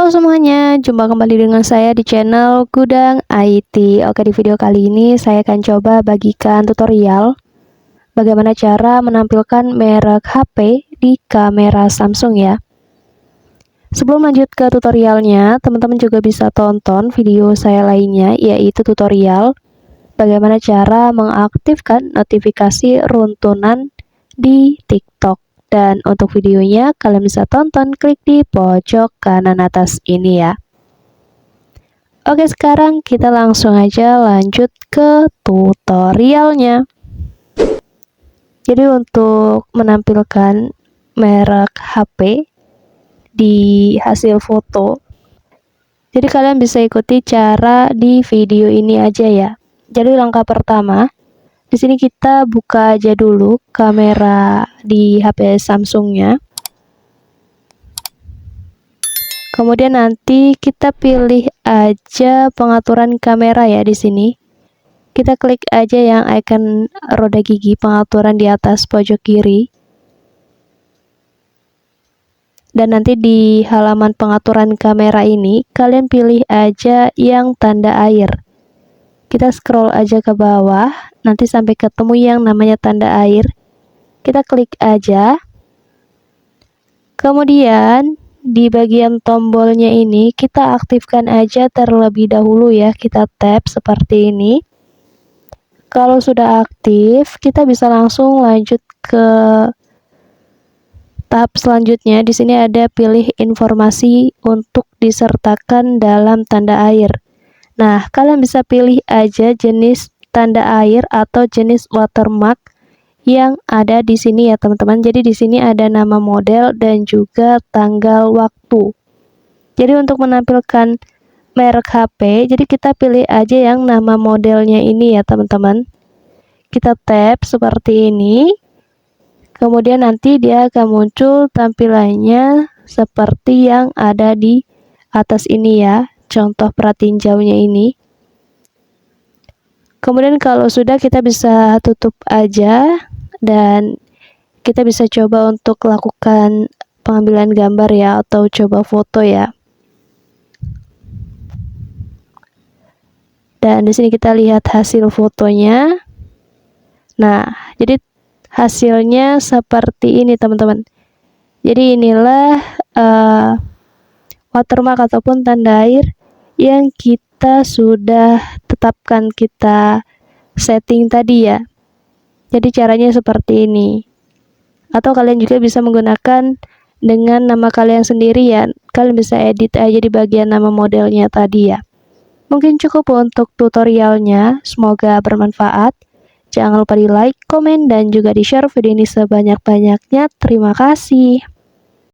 Halo semuanya, jumpa kembali dengan saya di channel Gudang IT. Oke, di video kali ini saya akan coba bagikan tutorial bagaimana cara menampilkan merek HP di kamera Samsung ya. Sebelum lanjut ke tutorialnya, teman-teman juga bisa tonton video saya lainnya, yaitu tutorial bagaimana cara mengaktifkan notifikasi runtunan di TikTok. Dan untuk videonya kalian bisa tonton, klik di pojok kanan atas ini ya. Oke, sekarang kita langsung aja lanjut ke tutorialnya. Jadi untuk menampilkan merek HP di hasil foto, jadi kalian bisa ikuti cara di video ini aja ya. Jadi langkah pertama, di sini kita buka aja dulu kamera di HP Samsungnya. Kemudian nanti kita pilih aja pengaturan kamera ya di sini. Kita klik aja yang icon roda gigi pengaturan di atas pojok kiri. Dan nanti di halaman pengaturan kamera ini kalian pilih aja yang tanda air. Kita scroll aja ke bawah, nanti sampai ketemu yang namanya tanda air. Kita klik aja. Kemudian di bagian tombolnya ini kita aktifkan aja terlebih dahulu ya. Kita tap seperti ini. Kalau sudah aktif, kita bisa langsung lanjut ke tahap selanjutnya. Di sini ada pilih informasi untuk disertakan dalam tanda air. Nah, kalian bisa pilih aja jenis tanda air atau jenis watermark yang ada di sini ya teman-teman. Jadi di sini ada nama model dan juga tanggal waktu. Jadi untuk menampilkan merek HP, jadi kita pilih aja yang nama modelnya ini ya teman-teman. Kita tap seperti ini. Kemudian nanti dia akan muncul tampilannya seperti yang ada di atas ini ya. Contoh pratinjaunya ini. Kemudian kalau sudah kita bisa tutup aja dan kita bisa coba untuk lakukan pengambilan gambar ya atau coba foto ya. Dan di sini kita lihat hasil fotonya. Nah, jadi hasilnya seperti ini teman-teman. Jadi inilah watermark ataupun tanda air yang kita sudah tetapkan, kita setting tadi ya. Jadi caranya seperti ini. Atau kalian juga bisa menggunakan dengan nama kalian sendiri ya. Kalian bisa edit aja di bagian nama modelnya tadi ya. Mungkin cukup untuk tutorialnya. Semoga bermanfaat. Jangan lupa di like, komen, dan juga di share video ini sebanyak-banyaknya. Terima kasih.